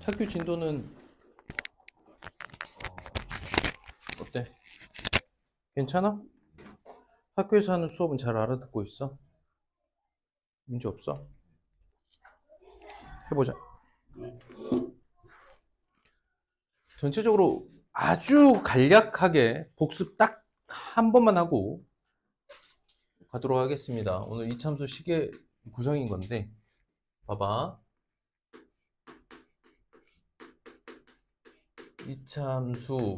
학교 진도는 어때? 괜찮아? 학교에서 하는 수업은 잘 알아듣고 있어? 문제 없어? 해보자. 전체적으로 아주 간략하게 복습 딱 한 번만 하고 가도록 하겠습니다. 오늘 이참수 시계 구성인 건데, 봐봐. 이참수의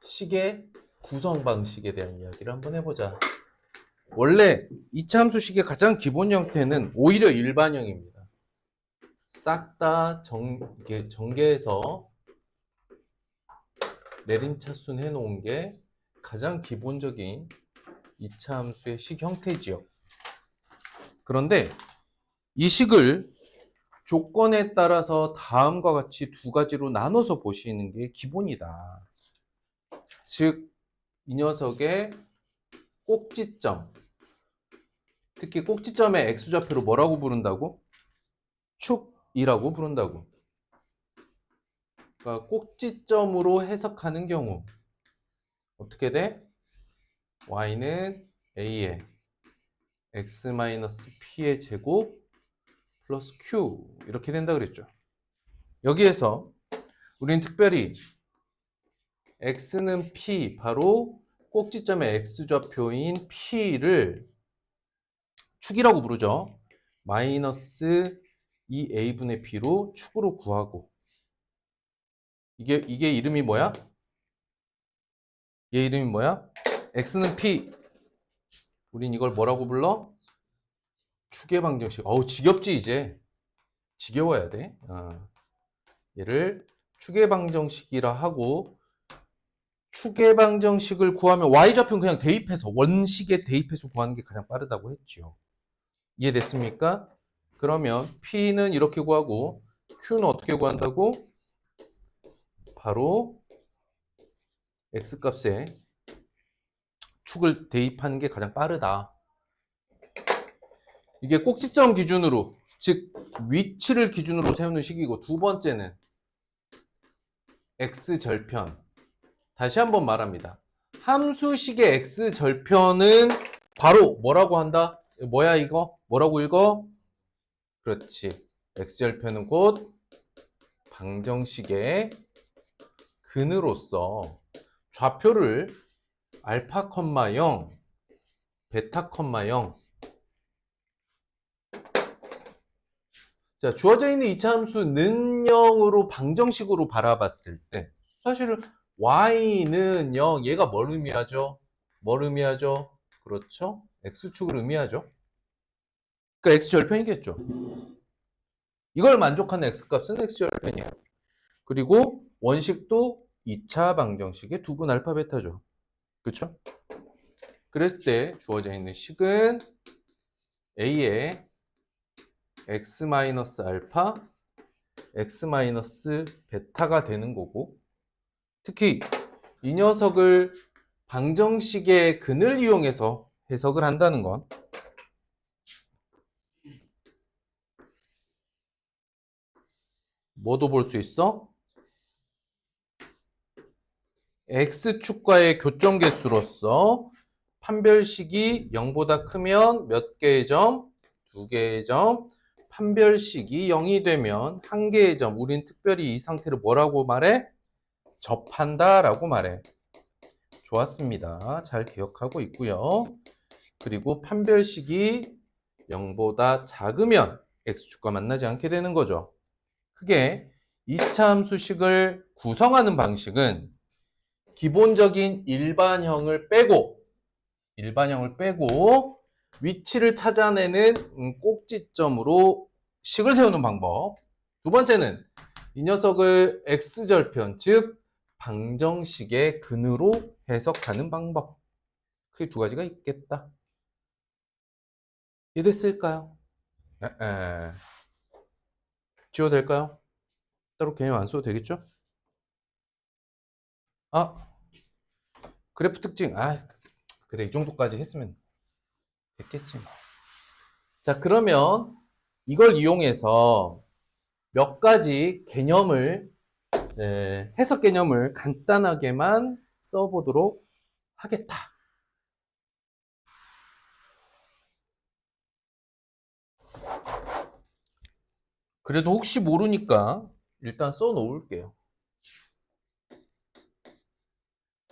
시계 구성 방식에 대한 이야기를 한번 해보자. 원래 이차함수 식의 가장 기본 형태는 오히려 일반형입니다. 싹 다 전개해서 내림차순 해놓은 게 가장 기본적인 이차함수의 식 형태지요. 그런데 이 식을 조건에 따라서 다음과 같이 두 가지로 나눠서 보시는 게 기본이다. 즉, 이 녀석의 꼭지점, 특히 꼭지점의 x좌표를 뭐라고 부른다고? 축이라고 부른다고. 그러니까 꼭지점으로 해석하는 경우 어떻게 돼? y는 a의 x-p의 제곱 플러스 q 이렇게 된다 그랬죠. 여기에서 우리는 특별히 x는 p, 바로 꼭지점의 x좌표인 p를 축이라고 부르죠. 마이너스 2a분의 p로 축으로 구하고, 이게 이름이 뭐야? 얘 이름이 뭐야? x는 p. 우린 이걸 뭐라고 불러? 축의 방정식. 어우, 지겹지 이제. 지겨워야 돼. 얘를 축의 방정식이라 하고, 축의 방정식을 구하면 y좌표는 그냥 대입해서, 원식에 대입해서 구하는 게 가장 빠르다고 했죠. 이해됐습니까? 그러면 p는 이렇게 구하고 q는 어떻게 구한다고? 바로 x값에 축을 대입하는 게 가장 빠르다. 이게 꼭지점 기준으로, 즉 위치를 기준으로 세우는 식이고, 두 번째는 x절편. 다시 한번 말합니다. 함수식의 x절편은 바로 뭐라고 한다? 뭐야 이거? 뭐라고 읽어? 그렇지. x절편은 곧 방정식의 근으로서 좌표를 알파, 0, 베타, 0. 자, 주어져 있는 이차함수는 0으로 방정식으로 바라봤을 때 사실은 y는 0, 얘가 뭘 의미하죠? 뭘 의미하죠? 그렇죠? x축을 의미하죠. 그러니까 x절편이겠죠. 이걸 만족하는 x값은 x절편이야. 그리고 원식도 2차 방정식의 두분 알파, 베타죠. 그렇죠? 그랬을 때 주어져 있는 식은 a의 x-알파, x-베타가 되는 거고, 특히 이 녀석을 방정식의 근을 이용해서 해석을 한다는 건 뭐도 볼 수 있어? x축과의 교점 개수로서 판별식이 0보다 크면 몇 개의 점? 2개의 점. 판별식이 0이 되면 1개의 점. 우린 특별히 이 상태를 뭐라고 말해? 접한다 라고 말해. 좋았습니다. 잘 기억하고 있고요. 그리고 판별식이 0보다 작으면 x축과 만나지 않게 되는 거죠. 크게 2차 함수식을 구성하는 방식은 기본적인 일반형을 빼고 위치를 찾아내는 꼭지점으로 식을 세우는 방법. 두 번째는 이 녀석을 x절편, 즉 방정식의 근으로 해석하는 방법. 크게 두 가지가 있겠다. 이해됐을까요? 지워도 될까요? 따로 개념 안 써도 되겠죠? 그래프 특징. 그래, 이 정도까지 했으면 됐겠지 뭐. 자, 그러면 이걸 이용해서 몇 가지 개념을, 해석 개념을 간단하게만 써보도록 하겠다. 그래도 혹시 모르니까 일단 써 놓을게요.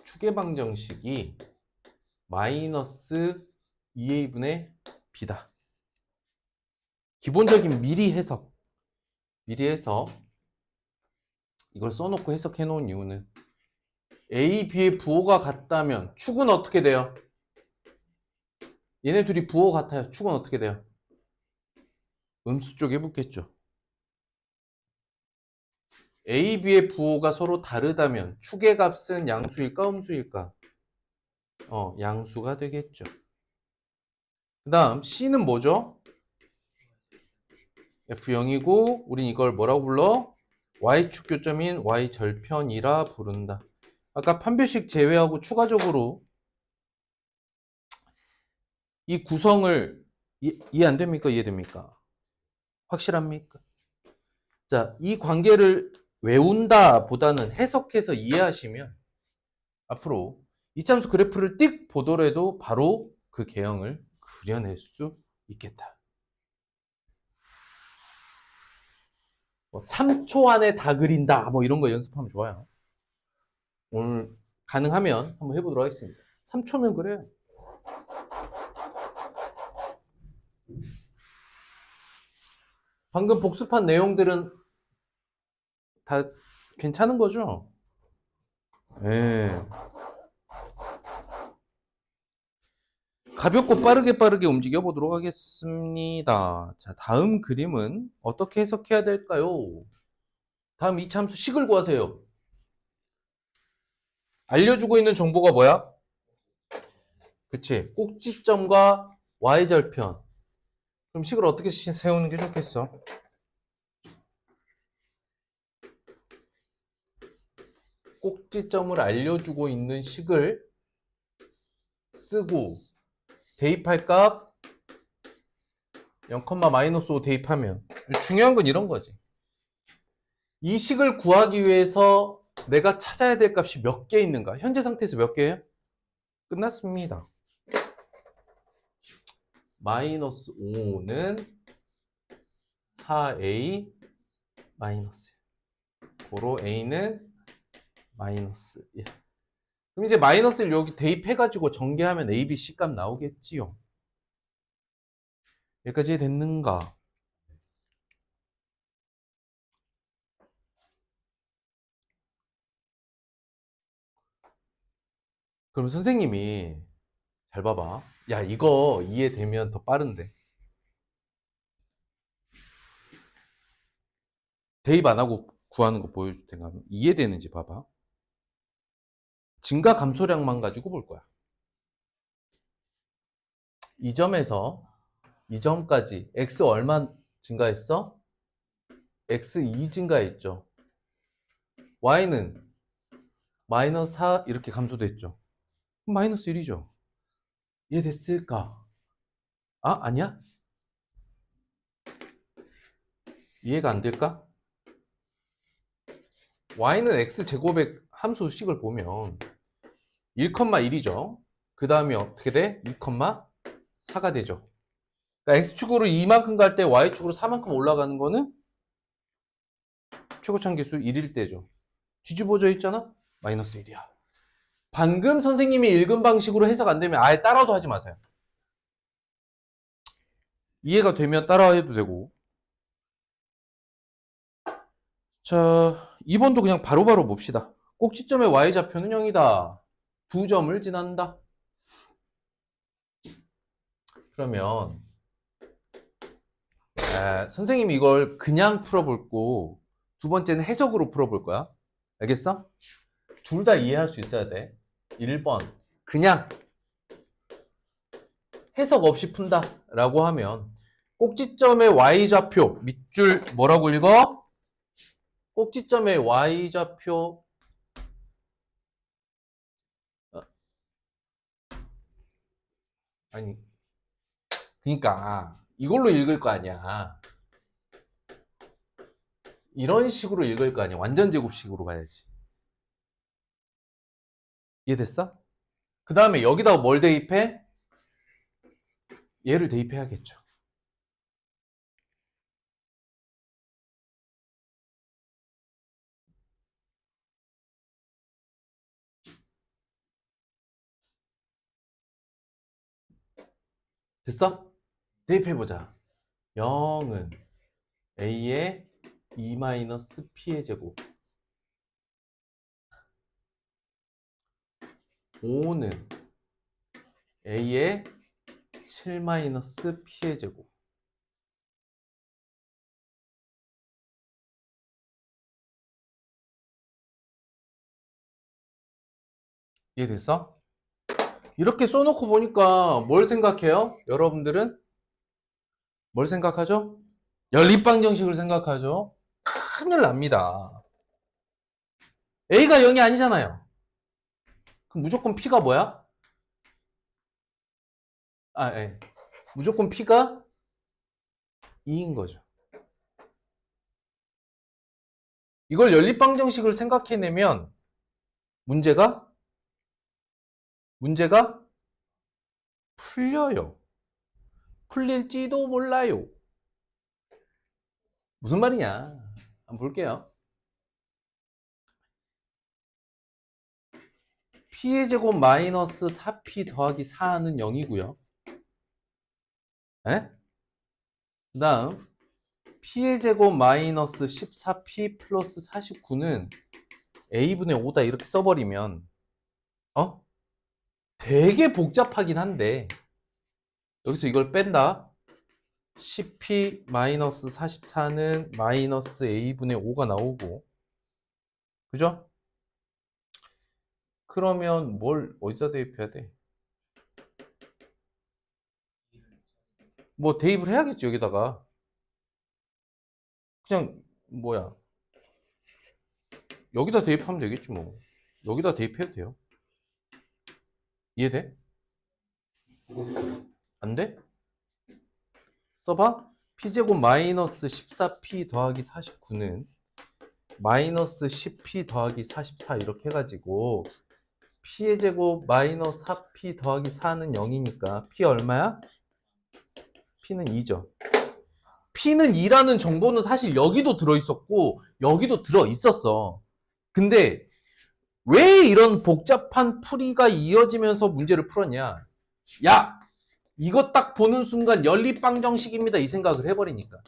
추계방정식이 마이너스 2a분의 b다. 기본적인 미리 해석. 이걸 써놓고 해석해 놓은 이유는 a, b의 부호가 같다면 축은 어떻게 돼요? 얘네 둘이 부호가 같아요. 축은 어떻게 돼요? 음수 쪽에 붙겠죠. a, b의 부호가 서로 다르다면 축의 값은 양수일까 음수일까? 양수가 되겠죠. 그 다음 c는 뭐죠? f0이고 우린 이걸 뭐라고 불러? y축 교점인 y절편이라 부른다. 아까 판별식 제외하고 추가적으로 이 구성을 이해 안 됩니까? 이해됩니까? 확실합니까? 자, 이 관계를 외운다 보다는 해석해서 이해하시면 앞으로 이참수 그래프를 띡 보더라도 바로 그 개형을 그려낼 수 있겠다. 3초 안에 다 그린다. 이런 거 연습하면 좋아요. 오늘 가능하면 한번 해보도록 하겠습니다. 3초면 그래요. 방금 복습한 내용들은 다 괜찮은 거죠? 예. 가볍고 빠르게 움직여 보도록 하겠습니다. 자, 다음 그림은 어떻게 해석해야 될까요? 다음 이참수 식을 구하세요. 알려주고 있는 정보가 뭐야? 그치? 꼭지점과 y절편. 그럼 식을 어떻게 세우는 게 좋겠어? 꼭지점을 알려주고 있는 식을 쓰고 대입할 값 0,-5 대입하면 중요한 건 이런 거지. 이 식을 구하기 위해서 내가 찾아야 될 값이 몇 개 있는가? 현재 상태에서 몇 개예요? 끝났습니다. 마이너스 5는 4a 마이너스 고로 a는 마이너스 1. 그럼 이제 마이너스를 여기 대입해가지고 전개하면 a, b, c 값 나오겠지요. 여기까지 됐는가? 그럼 선생님이 잘 봐봐. 야, 이거 이해되면 더 빠른데. 대입 안 하고 구하는 거 보여줄 테니까 이해되는지 봐봐. 증가 감소량만 가지고 볼 거야. 이 점에서 이 점까지 x 얼마 증가했어? x 2 증가했죠. y는 마이너스 4 이렇게 감소됐죠. 마이너스 1이죠. 이해됐을까? 아니야? 이해가 안 될까? y는 x제곱의 함수식을 보면 1,1이죠. 그 다음에 어떻게 돼? 2,4가 되죠. 그러니까 x축으로 2만큼 갈 때 y축으로 4만큼 올라가는 거는 최고차항계수 1일 때죠. 뒤집어져 있잖아? 마이너스 1이야. 방금 선생님이 읽은 방식으로 해석 안 되면 아예 따라도 하지 마세요. 이해가 되면 따라해도 되고. 자, 2번도 그냥 바로바로 봅시다. 꼭지점의 y좌표는 0이다. 두 점을 지난다. 그러면 선생님이 이걸 그냥 풀어볼 거고 두 번째는 해석으로 풀어볼 거야. 알겠어? 둘 다 이해할 수 있어야 돼. 1번 그냥 해석 없이 푼다 라고 하면 꼭지점의 y좌표 밑줄 뭐라고 읽어? 꼭지점의 y좌표 아니 그러니까 이걸로 읽을 거 아니야. 이런 식으로 읽을 거 아니야. 완전 제곱식으로 봐야지. 이해됐어? 그 다음에 여기다가 뭘 대입해? 얘를 대입해야겠죠. 됐어? 대입해보자. 0은 a의 2-p의 제곱, 5는 a의 7-p의 제곱. 이해됐어? 이렇게 써놓고 보니까 뭘 생각해요? 여러분들은 뭘 생각하죠? 연립방정식을 생각하죠. 큰일 납니다. A가 0이 아니잖아요. 그럼 무조건 P가 뭐야? 예. 무조건 P가 2인 거죠. 이걸 연립방정식을 생각해내면 문제가 풀려요. 풀릴지도 몰라요. 무슨 말이냐? 한번 볼게요. P의 제곱 마이너스 4P 더하기 4는 0이고요. 에? 그 다음 P의 제곱 마이너스 14P 플러스 49는 A분의 5다 이렇게 써버리면 되게 복잡하긴 한데 여기서 이걸 뺀다. 10P 마이너스 44는 마이너스 A분의 5가 나오고, 그죠? 그러면 뭘 어디다 대입해야 돼? 뭐 대입을 해야겠죠, 여기다가. 그냥 뭐야, 여기다 대입하면 되겠지 뭐. 여기다 대입해도 돼요. 이해돼? 안 돼? 써봐. P제곱 마이너스 14P 더하기 49는 마이너스 10P 더하기 44 이렇게 해가지고 P의 제곱 마이너스 4P 더하기 4는 0이니까 P 얼마야? P는 2죠. P는 2라는 정보는 사실 여기도 들어있었고 여기도 들어있었어. 근데 왜 이런 복잡한 풀이가 이어지면서 문제를 풀었냐? 야! 이거 딱 보는 순간 연립방정식입니다. 이 생각을 해버리니까.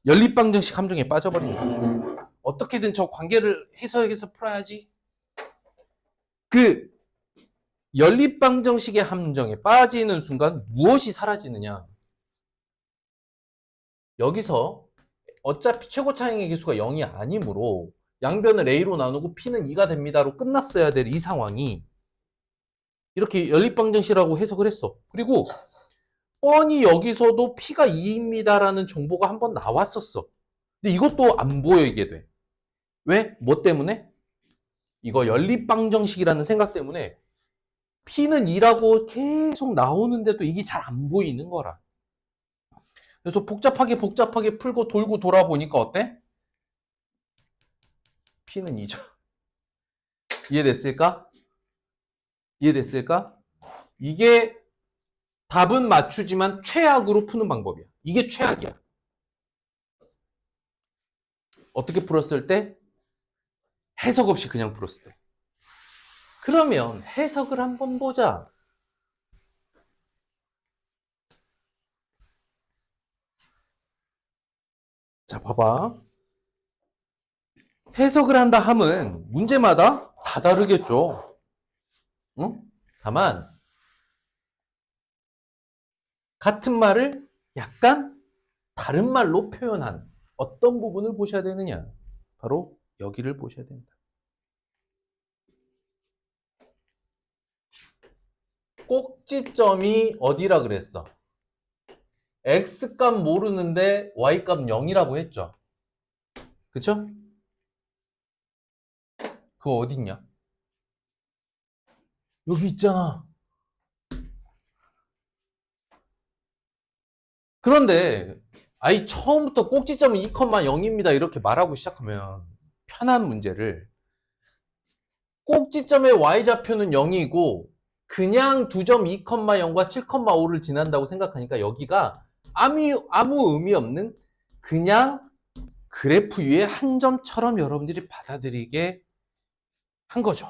연립방정식 함정에 빠져버립니다. 어떻게든 저 관계를 해석해서 풀어야지. 그 연립방정식의 함정에 빠지는 순간 무엇이 사라지느냐? 여기서 어차피 최고차항의 개수가 0이 아니므로 양변을 A로 나누고 P는 2가 됩니다로 끝났어야 될 이 상황이 이렇게 연립방정식이라고 해석을 했어. 그리고 뻔히 여기서도 P가 2입니다라는 정보가 한번 나왔었어. 근데 이것도 안 보이게 돼. 왜? 뭐 때문에? 이거 연립방정식이라는 생각 때문에 P는 2라고 계속 나오는데도 이게 잘 안 보이는 거라. 그래서 복잡하게 풀고 돌고 돌아보니까 어때? P는 2죠. 이해됐을까? 이해됐을까? 이게 답은 맞추지만 최악으로 푸는 방법이야. 이게 최악이야. 어떻게 풀었을 때? 해석 없이 그냥 풀었을 때. 그러면 해석을 한번 보자. 자, 봐봐. 해석을 한다 함은 문제마다 다 다르겠죠. 응? 다만 같은 말을 약간 다른 말로 표현한 어떤 부분을 보셔야 되느냐? 바로 여기를 보셔야 된다. 꼭지점이 어디라 그랬어? X값 모르는데 Y값 0이라고 했죠. 그쵸? 그거 어딨냐? 여기 있잖아. 그런데 아이, 처음부터 꼭지점은 2,0입니다. 이렇게 말하고 시작하면 편한 문제를 꼭지점의 y좌표는 0이고 그냥 두 점 2,0과 7,5를 지난다고 생각하니까 여기가 아무 의미 없는 그냥 그래프 위에 한 점처럼 여러분들이 받아들이게 한 거죠.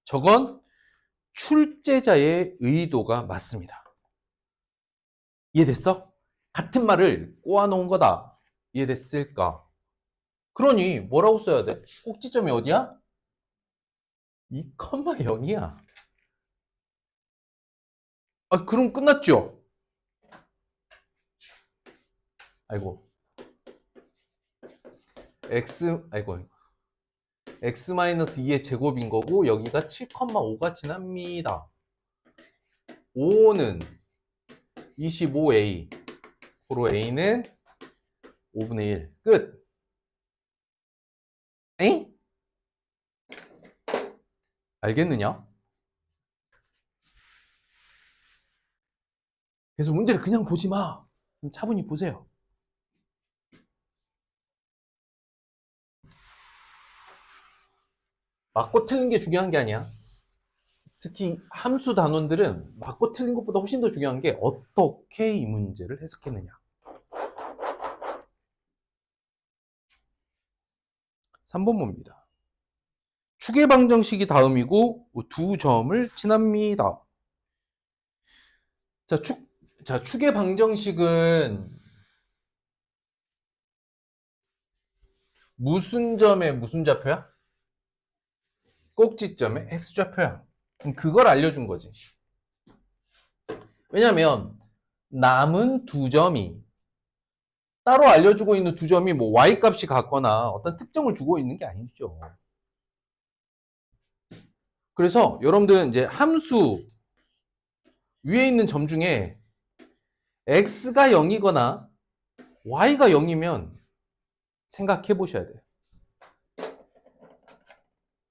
저건 출제자의 의도가 맞습니다. 이해됐어? 같은 말을 꼬아놓은 거다. 이해됐을까? 그러니 뭐라고 써야 돼? 꼭지점이 어디야? 2,0이야. 아, 그럼 끝났죠? 아이고. x-2의 제곱인 거고 여기가 7,5가 지납니다. 5는 25a. 고로 a는 5분의 1. 끝. 에잉? 알겠느냐? 그래서 문제를 그냥 보지 마. 좀 차분히 보세요. 맞고 틀린 게 중요한 게 아니야. 특히 함수 단원들은 맞고 틀린 것보다 훨씬 더 중요한 게 어떻게 이 문제를 해석했느냐. 3번 봅니다. 축의 방정식이 다음이고 두 점을 지납니다. 자, 축의 방정식은 무슨 점에 무슨 좌표야? 꼭지점에 x좌표야. 그걸 알려준 거지. 왜냐면 남은 두 점이 따로 알려주고 있는 두 점이 뭐 y 값이 같거나 어떤 특정을 주고 있는 게 아니죠. 그래서 여러분들은 이제 함수 위에 있는 점 중에 x가 0이거나 y가 0이면 생각해 보셔야 돼요.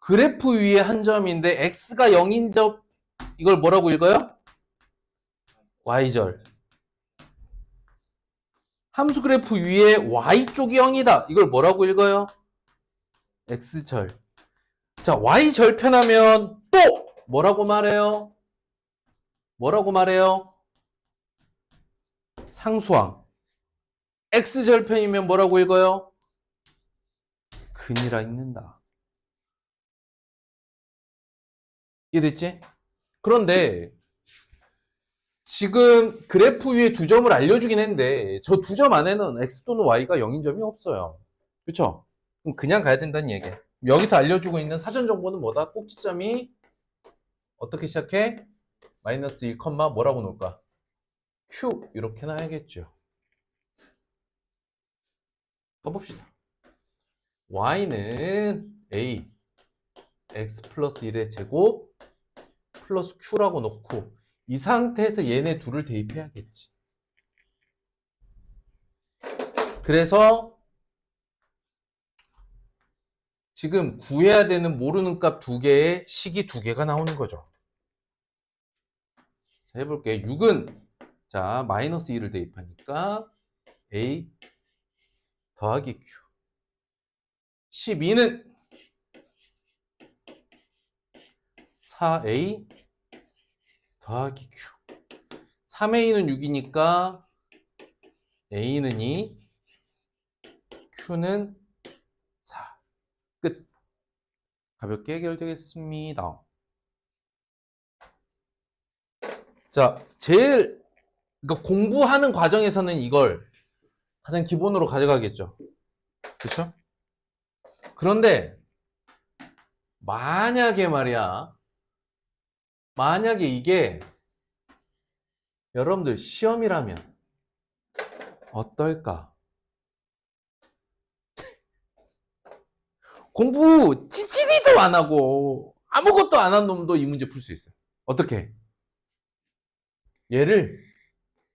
그래프 위에 한 점인데 x가 0인 점, 이걸 뭐라고 읽어요? y절. 함수 그래프 위에 y쪽이 0이다. 이걸 뭐라고 읽어요? x절. 자, y절편하면 또 뭐라고 말해요? 뭐라고 말해요? 상수항. x절편이면 뭐라고 읽어요? 근이라 읽는다. 이해됐지? 그런데 지금 그래프 위에 두 점을 알려주긴 했는데 저 두 점 안에는 x 또는 y가 0인 점이 없어요. 그쵸? 그럼 그냥 가야 된다는 얘기야. 여기서 알려주고 있는 사전 정보는 뭐다? 꼭지점이 어떻게 시작해? 마이너스 1, 뭐라고 놓을까? q 이렇게 놔야겠죠. 써봅시다. y는 a x 플러스 1의 제곱 플러스 q라고 놓고 이 상태에서 얘네 둘을 대입해야겠지. 그래서 지금 구해야 되는 모르는 값 두 개의 식이 두 개가 나오는 거죠. 자, 해볼게. 6은 자 마이너스 2를 대입하니까 a 더하기 q. 12는 4a 더하기 q. 3a는 6이니까 a는 2, q는 4. 끝. 가볍게 해결되겠습니다. 자, 그러니까 공부하는 과정에서는 이걸 가장 기본으로 가져가겠죠. 그렇죠? 그런데 만약에 말이야, 만약에 이게 여러분들 시험이라면 어떨까? 공부 찌질이도 안 하고 아무것도 안 한 놈도 이 문제 풀 수 있어요. 어떻게? 얘를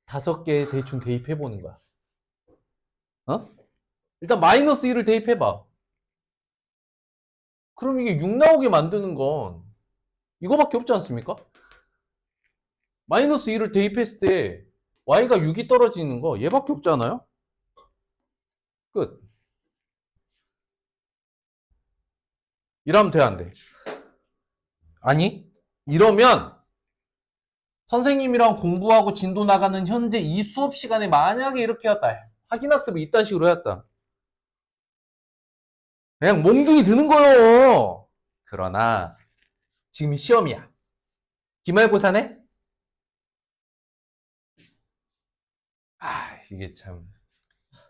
5개 대충 대입해 보는 거야. 어? 일단 마이너스 1을 대입해 봐. 그럼 이게 6 나오게 만드는 건 이거밖에 없지 않습니까? 마이너스 1을 대입했을 때 y가 6이 떨어지는 거 얘밖에 없잖아요? 끝. 이러면 돼, 안 돼? 아니, 이러면 선생님이랑 공부하고 진도 나가는 현재 이 수업 시간에 만약에 이렇게 했다. 확인학습을 이딴 식으로 했다. 그냥 몽둥이 드는 거요. 그러나 지금 시험이야. 기말고사네? 아, 이게 참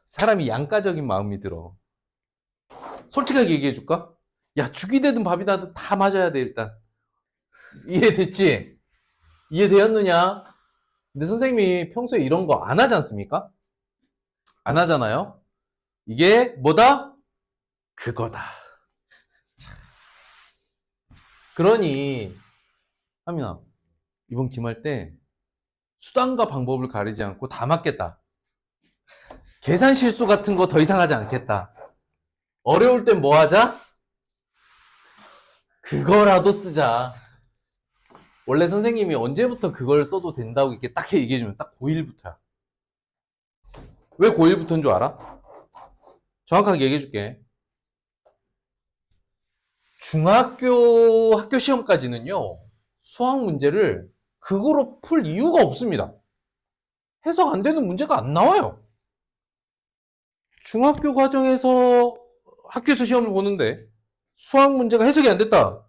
사람이 양가적인 마음이 들어. 솔직하게 얘기해 줄까? 야, 죽이 되든 밥이 나든 다 맞아야 돼, 일단. 이해됐지? 이해되었느냐? 근데 선생님이 평소에 이런 거 안 하지 않습니까? 안 하잖아요? 이게 뭐다? 그거다. 그러니, 하민아, 이번 기말 때 수단과 방법을 가리지 않고 다 맞겠다. 계산 실수 같은 거 더 이상 하지 않겠다. 어려울 땐 뭐 하자? 그거라도 쓰자. 원래 선생님이 언제부터 그걸 써도 된다고 이렇게 딱 얘기해주면 딱 고1부터야. 왜 고1부터인 줄 알아? 정확하게 얘기해줄게. 중학교 학교 시험까지는요, 수학 문제를 그거로 풀 이유가 없습니다. 해석 안 되는 문제가 안 나와요. 중학교 과정에서 학교에서 시험을 보는데 수학 문제가 해석이 안 됐다.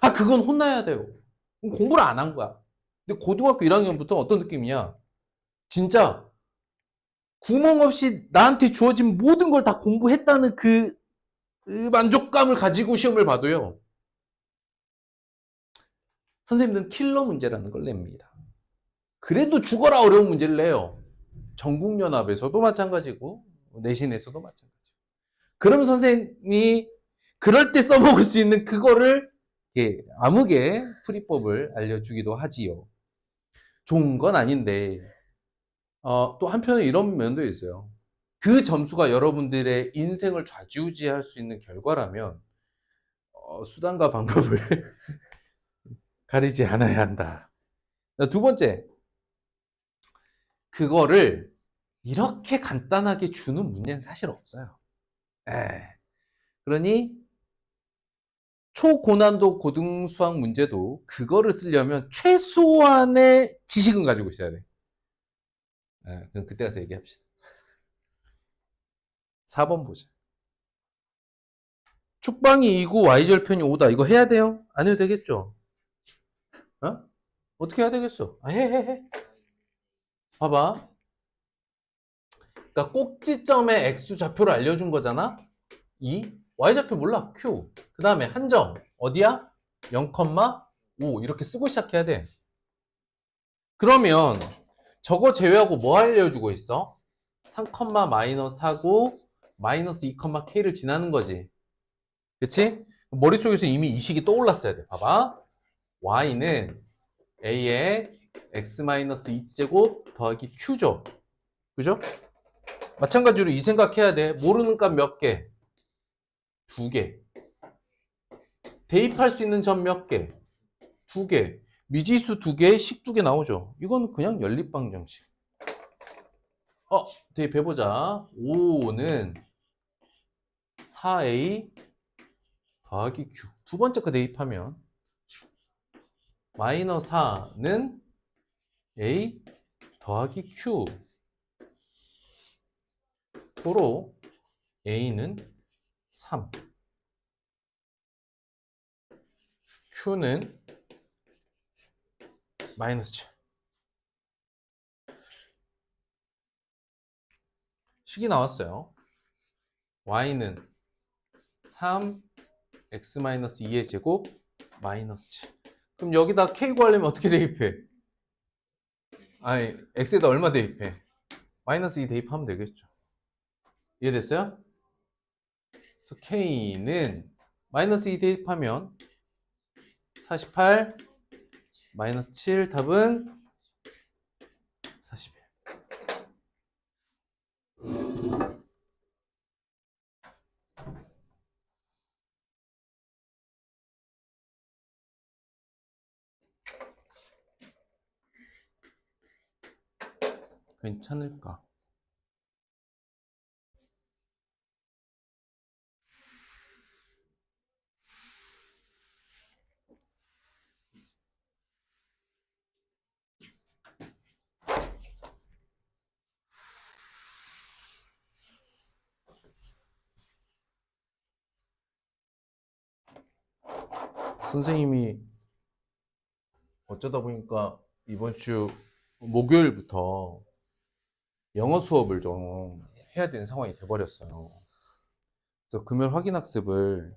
아, 그건 혼나야 돼요. 공부를 안 한 거야. 근데 고등학교 1학년부터 어떤 느낌이냐? 진짜 구멍 없이 나한테 주어진 모든 걸 다 공부했다는 그 만족감을 가지고 시험을 봐도요. 선생님들은 킬러 문제라는 걸 냅니다. 그래도 죽어라 어려운 문제를 내요. 전국연합에서도 마찬가지고 내신에서도 마찬가지고. 그럼 선생님이 그럴 때 써먹을 수 있는 그거를 암흑의 풀이법을 알려주기도 하지요. 좋은 건 아닌데 또 한편에 이런 면도 있어요. 그 점수가 여러분들의 인생을 좌지우지할 수 있는 결과라면 수단과 방법을 가리지 않아야 한다. 두 번째, 그거를 이렇게 간단하게 주는 문제는 사실 없어요. 에. 그러니 초고난도 고등수학 문제도 그거를 쓰려면 최소한의 지식은 가지고 있어야 돼. 그럼 그때 가서 얘기합시다. 4번 보자. 축방이 2고 y절편이 5다. 이거 해야 돼요? 안 해도 되겠죠? 어? 어떻게 해야 되겠어? 해. 봐봐. 그러니까 꼭지점의 x좌표를 알려준 거잖아? 2. y좌표 몰라. q. 그 다음에 한점. 어디야? 0,5. 이렇게 쓰고 시작해야 돼. 그러면 저거 제외하고 뭐 알려주고 있어? 3, 마이너스 하고 마이너스 2, k를 지나는 거지. 그치? 머릿속에서 이미 이 식이 떠올랐어야 돼. 봐봐. y는 a의 x-2제곱 더하기 q죠. 그죠? 마찬가지로 이 생각해야 돼. 모르는 값 몇 개? 2개. 대입할 수 있는 점 몇 개? 2개. 미지수 2개, 식 2개 나오죠. 이건 그냥 연립방정식. 대입해보자. 5는 4a 더하기 q. 두 번째 거 대입하면 마이너스 4는 a 더하기 q. 도로 a는 3. q는 마이너스 7. 식이 나왔어요. y는 3 x-2의 제곱 마이너스 7. 그럼 여기다 k 구하려면 어떻게 대입해? 아니, x에다 얼마 대입해? 마이너스 2 대입하면 되겠죠. 이해됐어요? 그래서 k는 마이너스 2 대입하면 48 마이너스 7. 답은 41. 괜찮을까? 선생님이 어쩌다 보니까 이번 주 목요일부터 영어 수업을 좀 해야 되는 상황이 돼버렸어요. 그래서 금요일 확인학습을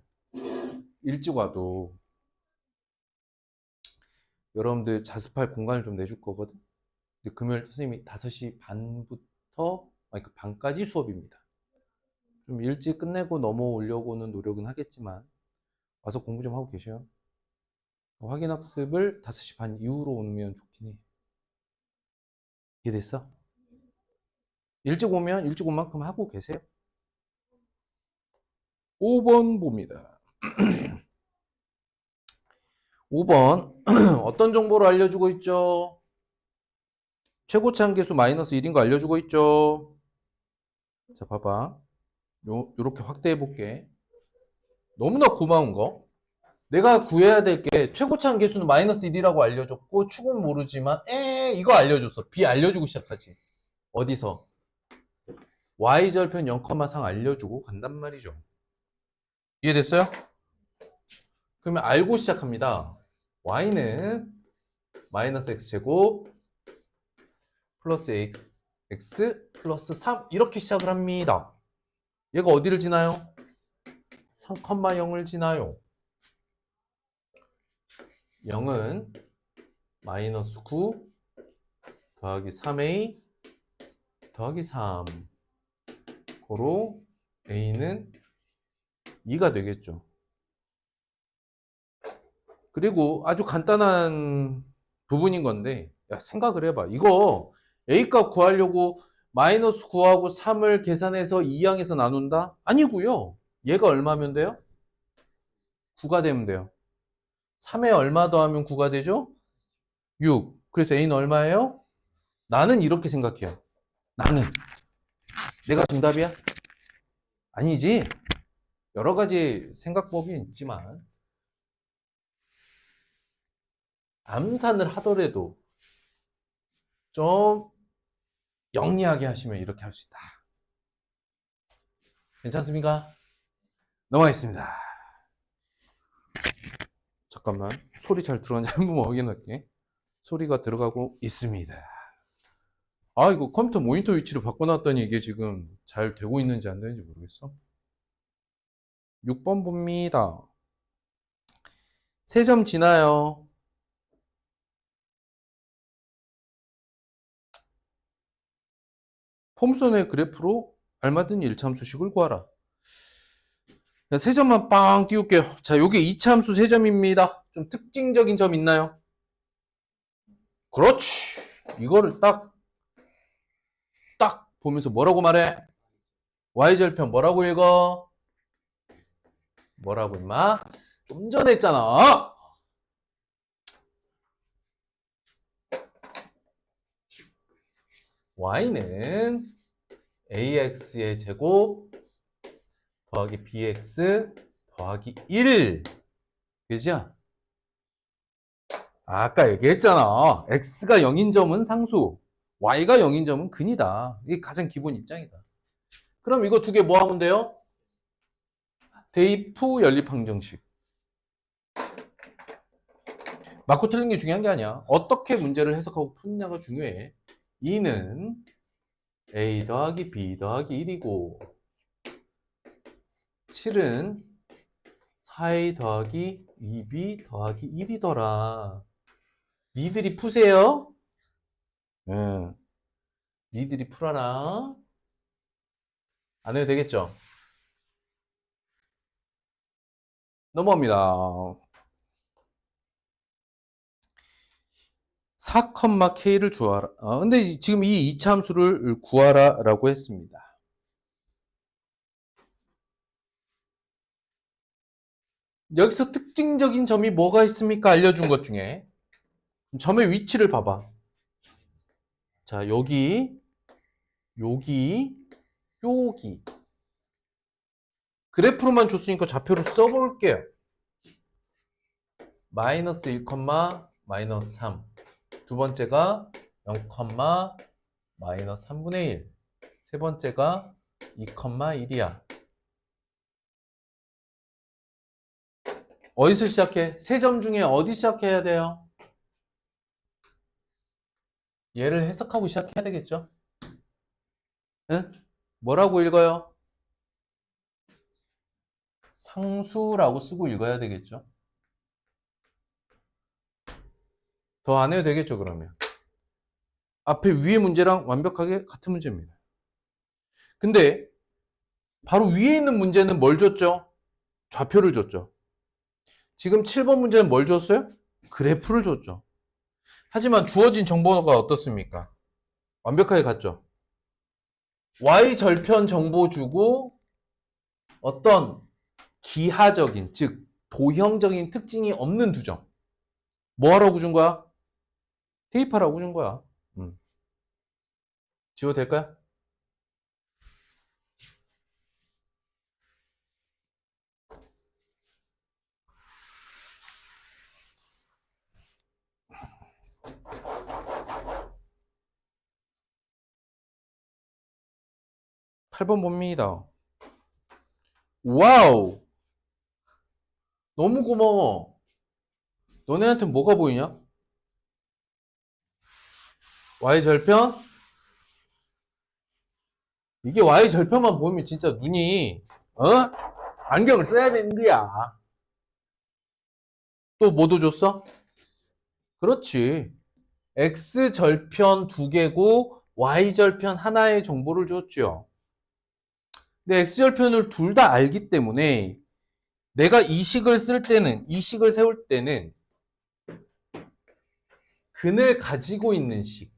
일찍 와도 여러분들 자습할 공간을 좀 내줄 거거든. 근데 금요일 선생님이 5시 반부터 아니 그 반까지 수업입니다. 좀 일찍 끝내고 넘어오려고는 노력은 하겠지만 와서 공부 좀 하고 계셔요. 확인학습을 5시 반 이후로 오면 좋긴 해. 이해됐어? 일찍 오면 일찍 온 만큼 하고 계세요. 5번 봅니다. 5번 어떤 정보를 알려주고 있죠? 최고치 한계수 마이너스 1인 거 알려주고 있죠? 자 봐봐, 요렇게 확대해 볼게. 너무나 고마운 거, 내가 구해야 될 게 최고치 한계수는 마이너스 1이라고 알려줬고 축은 모르지만 이거 알려줬어. B 알려주고 시작하지. 어디서? y절편 0,3 알려주고 간단 말이죠. 이해됐어요? 그러면 알고 시작합니다. y는 마이너스 x제곱 플러스 x 플러스 3 이렇게 시작을 합니다. 얘가 어디를 지나요? 3,0을 지나요. 0은 마이너스 9 더하기 3a 더하기 3 고로 a는 2가 되겠죠. 그리고 아주 간단한 부분인 건데, 야, 생각을 해봐. 이거 A값 구하려고 마이너스 9하고 3을 계산해서 2항에서 나눈다? 아니고요. 얘가 얼마면 돼요? 9가 되면 돼요. 3에 얼마 더하면 9가 되죠? 6. 그래서 A는 얼마예요? 나는 이렇게 생각해요. 나는. 내가 정답이야? 아니지. 여러 가지 생각법이 있지만 암산을 하더라도 좀 영리하게 하시면 이렇게 할 수 있다. 괜찮습니까? 넘어가겠습니다. 잠깐만, 소리 잘 들어가는지 한번 확인할게. 소리가 들어가고 있습니다. 아, 이거 컴퓨터 모니터 위치를 바꿔놨더니 이게 지금 잘 되고 있는지 안 되는지 모르겠어. 6번 봅니다. 3점 지나요. 폼선의 그래프로 알맞은 1참수식을 구하라. 3점만 빵 띄울게요. 자, 요게 2참수 3점입니다. 좀 특징적인 점 있나요? 그렇지. 이거를 딱 보면서 뭐라고 말해? y절편 뭐라고 읽어? 뭐라고 임마? 좀 전에 했잖아. y는 ax의 제곱 더하기 bx 더하기 1. 그죠? 아까 얘기했잖아. x가 0인 점은 상수, y가 0인 점은 근이다. 이게 가장 기본 입장이다. 그럼 이거 두 개 뭐 하면 돼요? 대입 후 연립항정식. 맞고 틀린 게 중요한 게 아니야. 어떻게 문제를 해석하고 푸느냐가 중요해. 2는 a 더하기 b 더하기 1이고 7은 4a 더하기 2b 더하기 1이더라. 니들이 푸세요. 응. 니들이 풀어라. 안 해도 되겠죠? 넘어갑니다. 4,k를 구하라. 근데 지금 이 이차함수를 구하라 라고 했습니다. 여기서 특징적인 점이 뭐가 있습니까? 알려준 것 중에. 점의 위치를 봐봐. 자, 여기, 여기, 여기. 그래프로만 줬으니까 좌표로 써볼게요. 마이너스 1, 마이너스 3. 두 번째가 0, 마이너스 3분의 1. 세 번째가 2, 1이야. 어디서 시작해? 세 점 중에 어디 시작해야 돼요? 얘를 해석하고 시작해야 되겠죠? 응? 뭐라고 읽어요? 상수라고 쓰고 읽어야 되겠죠? 더 안 해도 되겠죠, 그러면. 앞에 위의 문제랑 완벽하게 같은 문제입니다. 근데 바로 위에 있는 문제는 뭘 줬죠? 좌표를 줬죠. 지금 7번 문제는 뭘 줬어요? 그래프를 줬죠. 하지만 주어진 정보가 어떻습니까? 완벽하게 같죠. Y절편 정보 주고 어떤 기하적인, 즉 도형적인 특징이 없는 두 점. 뭐 하라고 준 거야? 대입하라고 준 거야. 지워도 될까요? 8번 봅니다. 와우! 너무 고마워. 너네한테 뭐가 보이냐? Y절편? 이게 Y절편만 보이면 진짜 눈이, 안경을 써야 되는 거야. 또 뭐도 줬어? 그렇지. X절편 두 개고, Y절편 하나의 정보를 줬죠. 근데 X절편을 둘 다 알기 때문에, 내가 이 식을 쓸 때는, 이 식을 세울 때는, 근을 가지고 있는 식.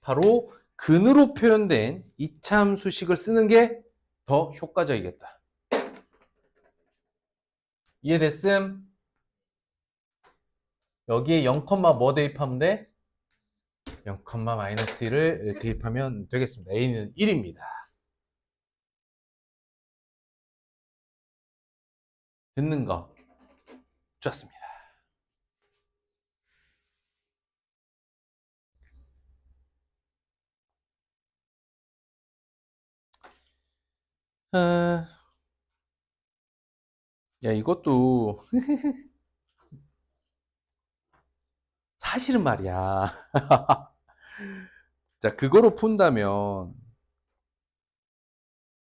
바로 근으로 표현된 이차함수식을 쓰는 게 더 효과적이겠다. 이해됐음? 여기에 0, 뭐 대입하면 돼? 0, 마이너스 1을 대입하면 되겠습니다. A는 1입니다. 듣는 거 좋습니다. 야, 이것도 사실은 말이야. 자, 그거로 푼다면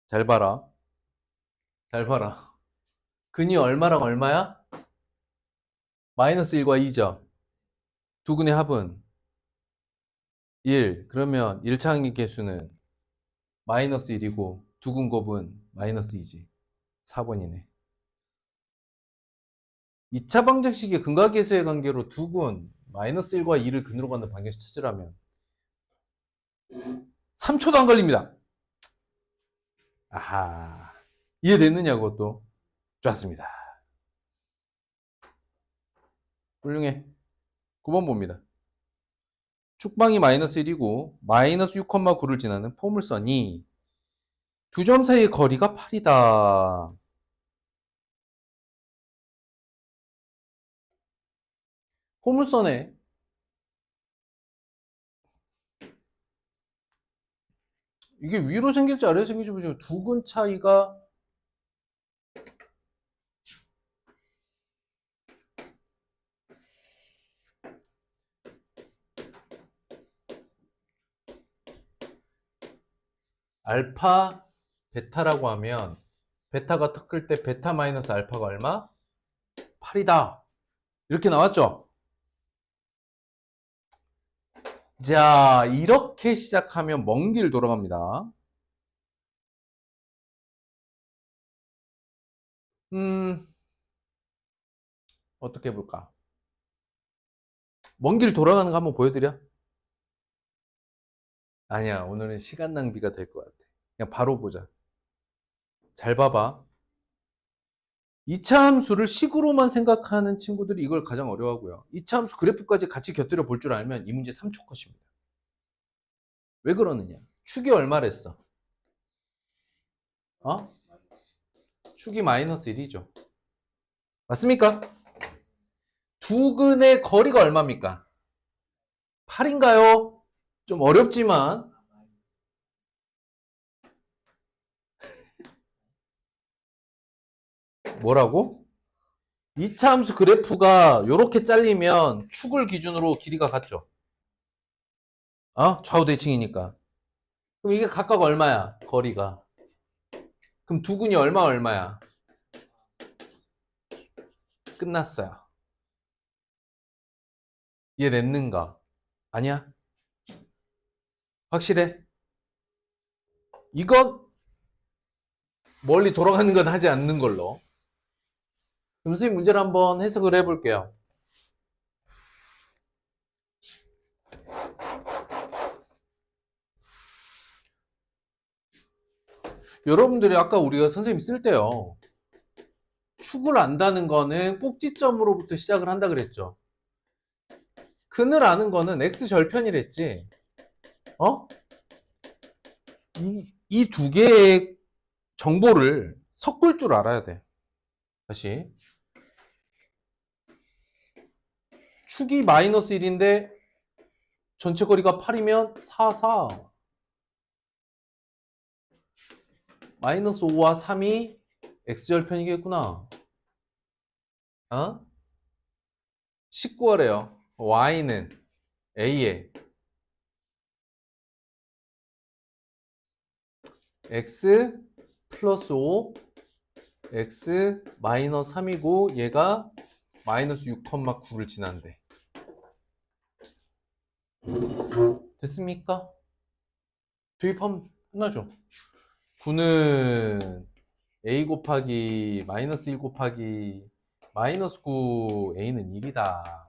잘 봐라. 잘 봐라. 근이 얼마랑 얼마야? 마이너스 1과 2죠. 두 근의 합은 1. 그러면 1차항의 개수는 마이너스 1이고 두 근 곱은 마이너스 2지. 4번이네. 2차 방정식의 근과 계수의 관계로 두 근 마이너스 1과 2를 근으로 갖는 방정식 찾으라면 3초도 안 걸립니다. 아하. 이해됐느냐, 그것도? 좋았습니다. 훌륭해. 9번 봅니다. 축방이 마이너스 1이고 마이너스 6,9를 지나는 포물선이 두 점 사이의 거리가 8이다. 포물선에 이게 위로 생길지 아래로 생길지 모르지만 두 근 차이가 알파, 베타라고 하면 베타가 섞을 때 베타 마이너스 알파가 얼마? 8이다. 이렇게 나왔죠? 자, 이렇게 시작하면 먼 길 돌아갑니다. 어떻게 해볼까? 먼 길 돌아가는 거 한번 보여드려? 아니야, 오늘은 시간 낭비가 될 것 같아. 그냥 바로 보자. 잘 봐봐. 2차 함수를 식으로만 생각하는 친구들이 이걸 가장 어려워하고요. 2차 함수 그래프까지 같이 곁들여 볼 줄 알면 이 문제 3초 컷입니다. 왜 그러느냐? 축이 얼마랬어? 어? 축이 마이너스 1이죠. 맞습니까? 두 근의 거리가 얼마입니까? 8인가요? 좀 어렵지만 뭐라고? 이차함수 그래프가 이렇게 잘리면 축을 기준으로 길이가 같죠? 좌우 대칭이니까. 그럼 이게 각각 얼마야? 거리가. 그럼 두근이 얼마야? 끝났어요. 이해됐는가? 아니야? 확실해? 이건 멀리 돌아가는 건 하지 않는 걸로. 그럼 선생님 문제를 한번 해석을 해볼게요. 여러분들이 아까 우리가 선생님 쓸 때요. 축을 안다는 거는 꼭지점으로부터 시작을 한다 그랬죠. 근을 아는 거는 x 절편이랬지. 이 두 개의 정보를 섞을 줄 알아야 돼. 다시. 축이 마이너스 1인데 전체 거리가 8이면 4. 마이너스 5와 3이 x절편이겠구나. 19하래요. y는 a에 x 플러스 5 x 마이너스 3이고 얘가 마이너스 6,9를 지난대. 됐습니까? 대입하면 끝나죠. 9는 a 곱하기 마이너스 1 곱하기 마이너스 9 a는 1이다.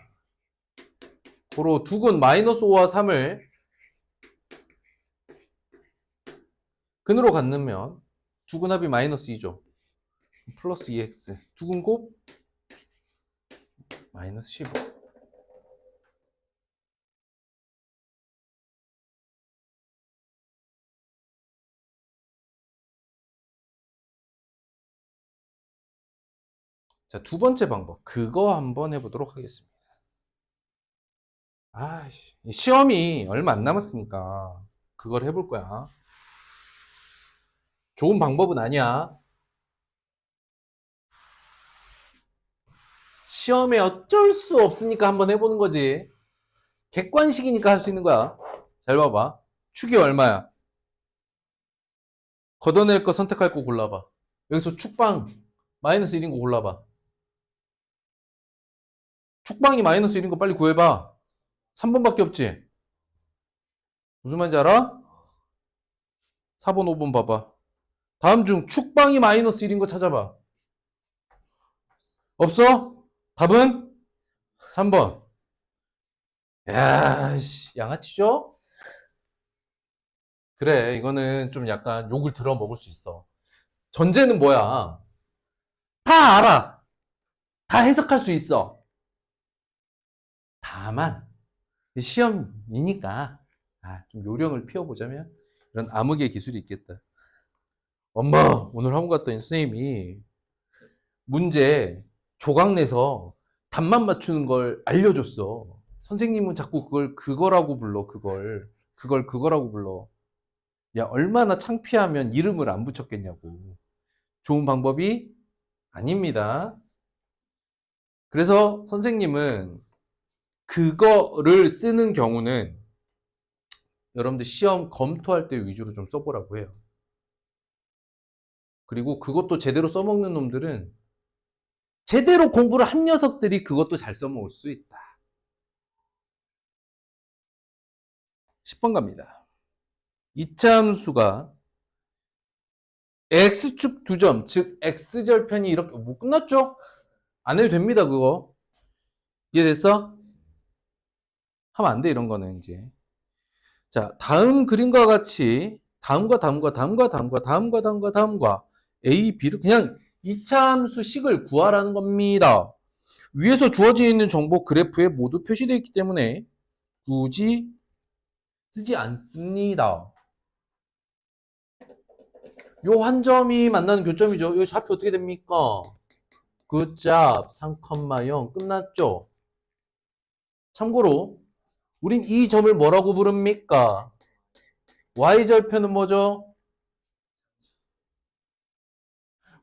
고로 두근 마이너스 5와 3을 근으로 갖으면 두근합이 마이너스 2죠. 플러스 2x 두근곱 마이너스 15. 자, 두 번째 방법. 그거 한번 해보도록 하겠습니다. 시험이 얼마 안 남았으니까 그걸 해볼 거야. 좋은 방법은 아니야. 시험에 어쩔 수 없으니까 한번 해보는 거지. 객관식이니까 할 수 있는 거야. 잘 봐봐. 축이 얼마야? 걷어낼 거 선택할 거 골라봐. 여기서 축방 마이너스 1인 거 골라봐. 축방이 마이너스 1인 거 빨리 구해봐. 3번밖에 없지? 무슨 말인지 알아? 4번, 5번 봐봐. 다음 중 축방이 마이너스 1인 거 찾아봐. 없어? 답은 3번. 야, 양아치죠? 그래, 이거는 좀 약간 욕을 들어 먹을 수 있어. 전제는 뭐야? 다 알아. 다 해석할 수 있어. 다만 시험이니까 좀 요령을 피워보자면 이런 암흑의 기술이 있겠다. 엄마, 오늘 학원 갔더니 선생님이 문제 조각 내서 답만 맞추는 걸 알려줬어. 선생님은 자꾸 그거라고 불러. 그거라고 불러. 야, 얼마나 창피하면 이름을 안 붙였겠냐고. 좋은 방법이 아닙니다. 그래서 선생님은 그거를 쓰는 경우는 여러분들 시험 검토할 때 위주로 좀 써보라고 해요. 그리고 그것도 제대로 써먹는 놈들은 제대로 공부를 한 녀석들이 그것도 잘 써먹을 수 있다. 10번 갑니다. 이차 함수가 x축 두 점, 즉 x절편이 이렇게 뭐 끝났죠? 안 해도 됩니다. 그거 이해됐어? 하면 안 돼. 이런 거는 이제 자, 다음 그림과 같이 다음과 A, B를 그냥 이차 함수 식을 구하라는 겁니다. 위에서 주어져 있는 정보 그래프에 모두 표시되어 있기 때문에 굳이 쓰지 않습니다. 요 한 점이 만나는 교점이죠. 요 좌표 어떻게 됩니까? 굿잡 3,0 끝났죠? 참고로 우린 이 점을 뭐라고 부릅니까? y절편은 뭐죠?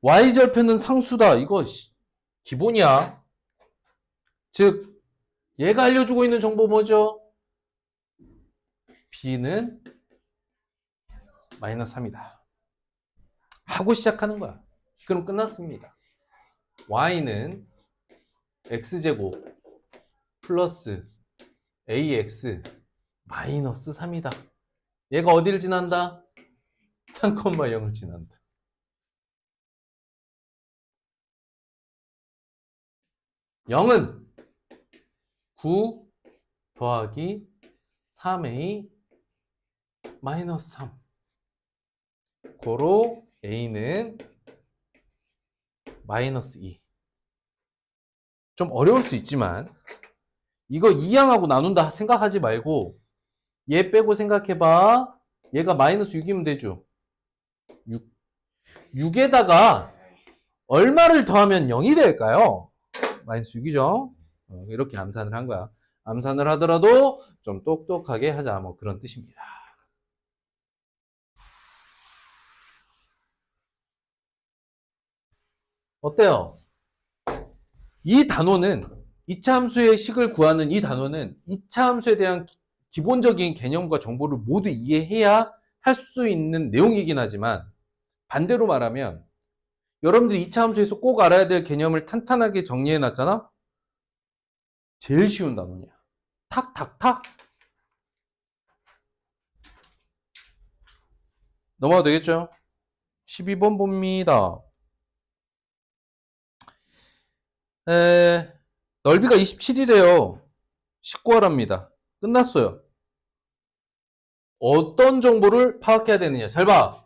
y절편은 상수다. 이거 기본이야. 즉 얘가 알려주고 있는 정보 뭐죠? b는 마이너스 3이다. 하고 시작하는 거야. 그럼 끝났습니다. y는 x제곱 플러스 ax 마이너스 3이다. 얘가 어디를 지난다? 3,0을 지난다. (0은) 9 더하기 3a 마이너스 3. 고로 a는 마이너스 2. 좀 어려울 수 있지만 이거 2양하고 나눈다 생각하지 말고 얘 빼고 생각해봐. 얘가 마이너스 6이면 되죠. 6에다가 얼마를 더하면 0이 될까요? 마이너스 6이죠. 이렇게 암산을 한 거야. 암산을 하더라도 좀 똑똑하게 하자, 뭐 그런 뜻입니다. 어때요? 이 단어는 2차 함수의 식을 구하는 이 단어는 2차 함수에 대한 기본적인 개념과 정보를 모두 이해해야 할 수 있는 내용이긴 하지만, 반대로 말하면 여러분들이 2차 함수에서 꼭 알아야 될 개념을 탄탄하게 정리해 놨잖아? 제일 쉬운 단어냐. 탁탁탁. 넘어가도 되겠죠? 12번 봅니다. 넓이가 27이래요. 19하랍니다. 끝났어요. 어떤 정보를 파악해야 되느냐. 잘 봐.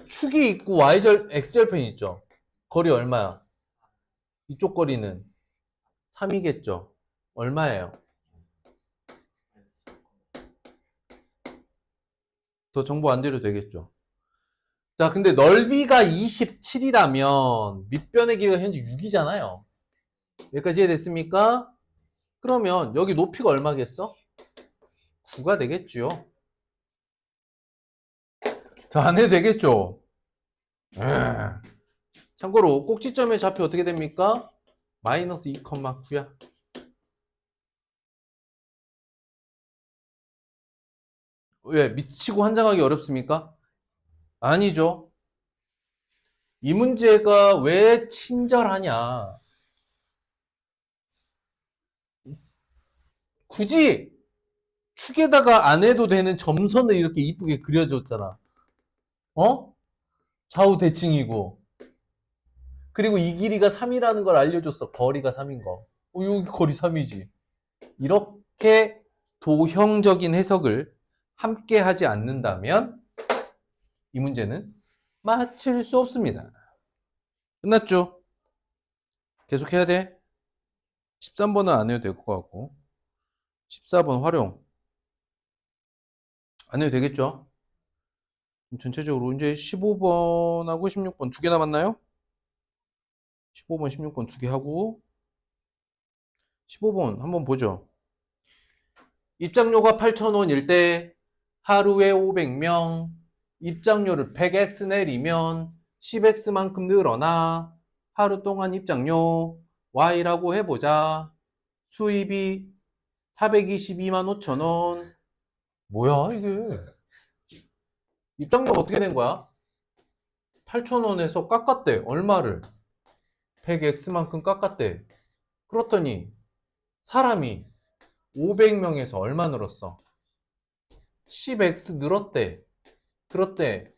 축이 있고 x절편이 있죠. 거리 얼마야? 이쪽 거리는 3이겠죠. 얼마예요? 더 정보 안 드려도 되겠죠. 자, 근데 넓이가 27이라면 밑변의 길이가 현재 6이잖아요. 여기까지 이해됐습니까? 그러면 여기 높이가 얼마겠어? 9가 되겠죠. 더 안 해도 되겠죠. 참고로 꼭지점의 좌표 어떻게 됩니까? 마이너스 2,9야. 왜? 미치고 환장하기 어렵습니까? 아니죠. 이 문제가 왜 친절하냐? 굳이 축에다가 안 해도 되는 점선을 이렇게 이쁘게 그려줬잖아. 어? 좌우 대칭이고. 그리고 이 길이가 3이라는 걸 알려줬어. 거리가 3인 거. 여기 거리 3이지. 이렇게 도형적인 해석을 함께 하지 않는다면 이 문제는 맞힐 수 없습니다. 끝났죠? 계속 해야 돼. 13번은 안 해도 될 것 같고 14번 활용 안 해도 되겠죠? 전체적으로 이제 15번하고 16번 두 개 남았나요? 15번, 16번 두 개 하고 15번 한번 보죠. 입장료가 8,000원일 때 하루에 500명, 입장료를 100x 내리면 10x만큼 늘어나. 하루 동안 입장료 Y라고 해보자. 수입이 422만 5천원. 뭐야 이게. 입장료가 어떻게 된 거야? 8,000원에서 깎았대. 얼마를? 100x만큼 깎았대. 그렇더니 사람이 500명에서 얼마 늘었어? 10x 늘었대. 그렇대.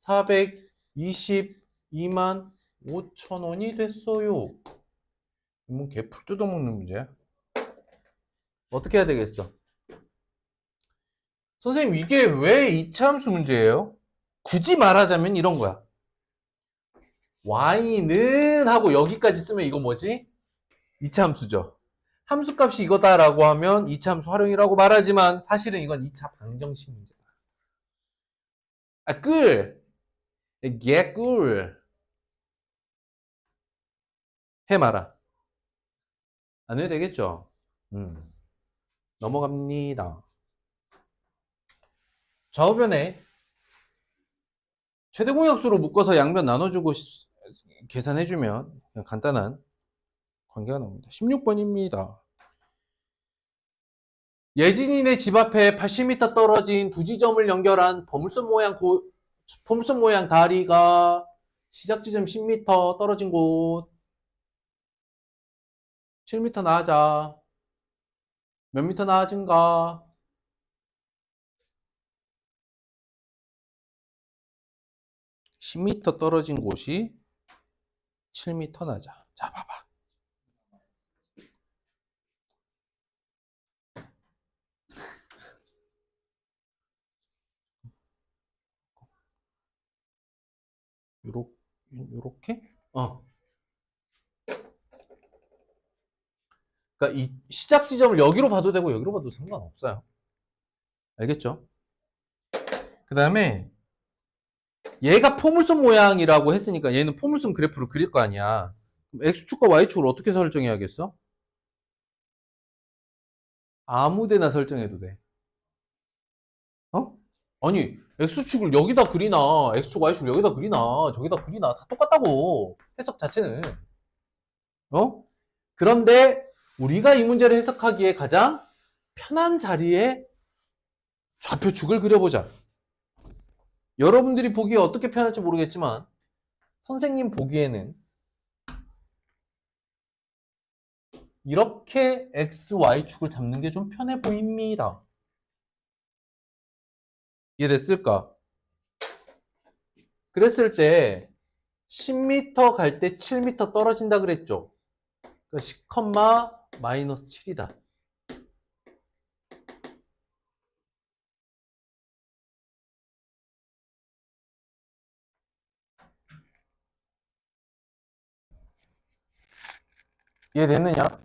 422만 5천원이 됐어요. 뭐 개풀 뜯어먹는 문제야? 어떻게 해야 되겠어? 선생님 이게 왜 2차 함수 문제예요? 굳이 말하자면 이런 거야. y는 하고 여기까지 쓰면 이거 뭐지? 2차 함수죠. 함수값이 이거다라고 하면 2차 함수 활용이라고 말하지만 사실은 이건 2차 방정식 문제다. 개꿀 해마라. 안 해도 되겠죠? 넘어갑니다. 좌우변에 최대 공약수로 묶어서 양변 나눠주고 계산해주면 그냥 간단한 관계가 나옵니다. 16번입니다. 예진이네 집 앞에 80m 떨어진 두 지점을 연결한 포물선 모양 다리가 시작 지점 10m 떨어진 곳 7m 나아자. 몇 미터 나아진가? 10m 떨어진 곳이 7m 나자. 자, 봐봐. 요렇게? 그러니까 이 시작 지점을 여기로 봐도 되고 여기로 봐도 상관없어요. 알겠죠? 그 다음에 얘가 포물선 모양이라고 했으니까 얘는 포물선 그래프를 그릴 거 아니야. 그럼 X축과 Y축을 어떻게 설정해야겠어? 아무 데나 설정해도 돼. 어? 아니, X축을 여기다 그리나, X축, Y축을 여기다 그리나, 저기다 그리나, 다 똑같다고. 해석 자체는. 어? 그런데 우리가 이 문제를 해석하기에 가장 편한 자리에 좌표축을 그려보자. 여러분들이 보기에 어떻게 편할지 모르겠지만 선생님 보기에는 이렇게 X, Y축을 잡는 게 좀 편해 보입니다. 이해됐을까? 그랬을 때 10m 갈 때 7m 떨어진다 그랬죠? 그러니까 10, 마이너스 7이다. 이해됐느냐?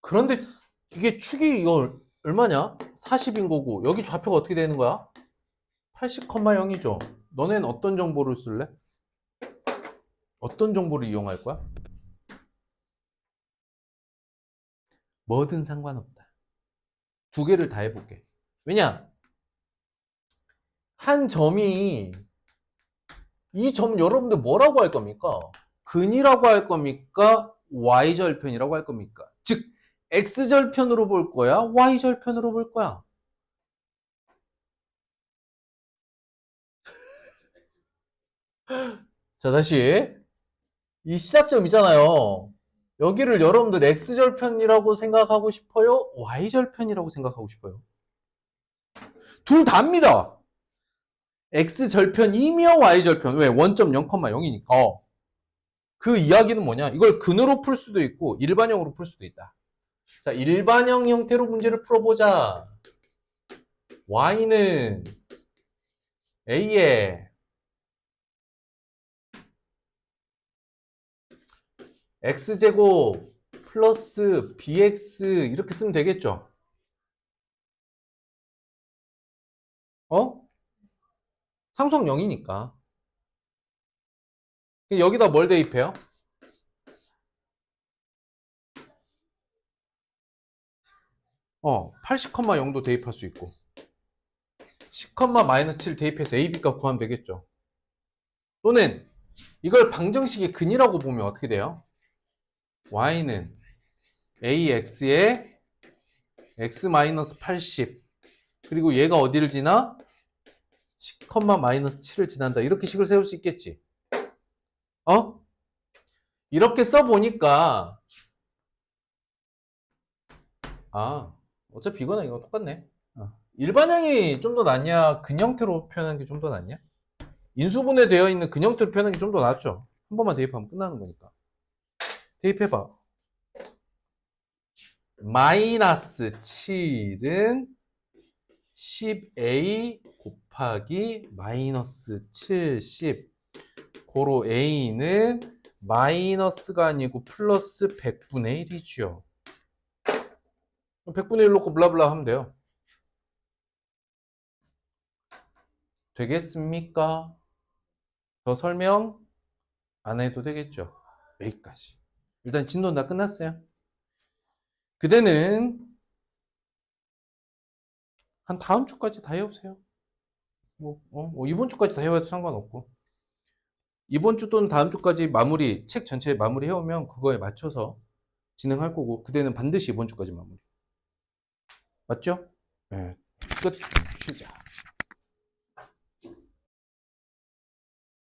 그런데 이게 축이 이거 얼마냐? 40인 거고 여기 좌표가 어떻게 되는 거야? 80,0이죠. 너넨 어떤 정보를 쓸래? 어떤 정보를 이용할 거야? 뭐든 상관없다. 두 개를 다 해볼게. 왜냐? 한 점이 이 점 여러분들 뭐라고 할 겁니까? 근이라고 할 겁니까? y절편이라고 할 겁니까? 즉 x절편으로 볼 거야? y절편으로 볼 거야? 자, 다시 이 시작점 있잖아요. 여기를 여러분들 x절편이라고 생각하고 싶어요? y절편이라고 생각하고 싶어요? 둘 다입니다. x절편이며 y절편. 왜? 원점 0,0이니까. 그 이야기는 뭐냐? 이걸 근으로 풀 수도 있고 일반형으로 풀 수도 있다. 자, 일반형 형태로 문제를 풀어보자. y는 a에 x제곱 플러스 bx 이렇게 쓰면 되겠죠? 어? 상수항 0이니까. 여기다 뭘 대입해요? 어, 80,0도 대입할 수 있고 10, 마이너스 7 대입해서 a, b 값 구하면 되겠죠. 또는 이걸 방정식의 근이라고 보면 어떻게 돼요? y는 ax에 x 마이너스 80 그리고 얘가 어디를 지나? 10, 마이너스 7을 지난다. 이렇게 식을 세울 수 있겠지. 어? 이렇게 써보니까 아 어차피 이거나 이거 똑같네. 일반형이 좀 더 낫냐 근형태로 표현하는 게 좀 더 낫냐? 인수분해 되어 있는 근형태로 표현하는 게 좀 더 낫죠. 한 번만 대입하면 끝나는 거니까. 대입해봐. 마이너스 7은 10a 곱하기 마이너스 70 고로 a는 마이너스가 아니고 플러스 100분의 1이죠. 100분의 1 놓고 블라블라 하면 돼요. 되겠습니까? 더 설명 안 해도 되겠죠. 여기까지. 일단 진도는 다 끝났어요. 그대는 한 다음 주까지 다 해오세요. 이번 주까지 다 해와도 상관없고. 이번 주 또는 다음 주까지 마무리, 책 전체 마무리 해오면 그거에 맞춰서 진행할 거고, 그대는 반드시 이번 주까지 마무리. 맞죠? 네. 끝. 쉬자.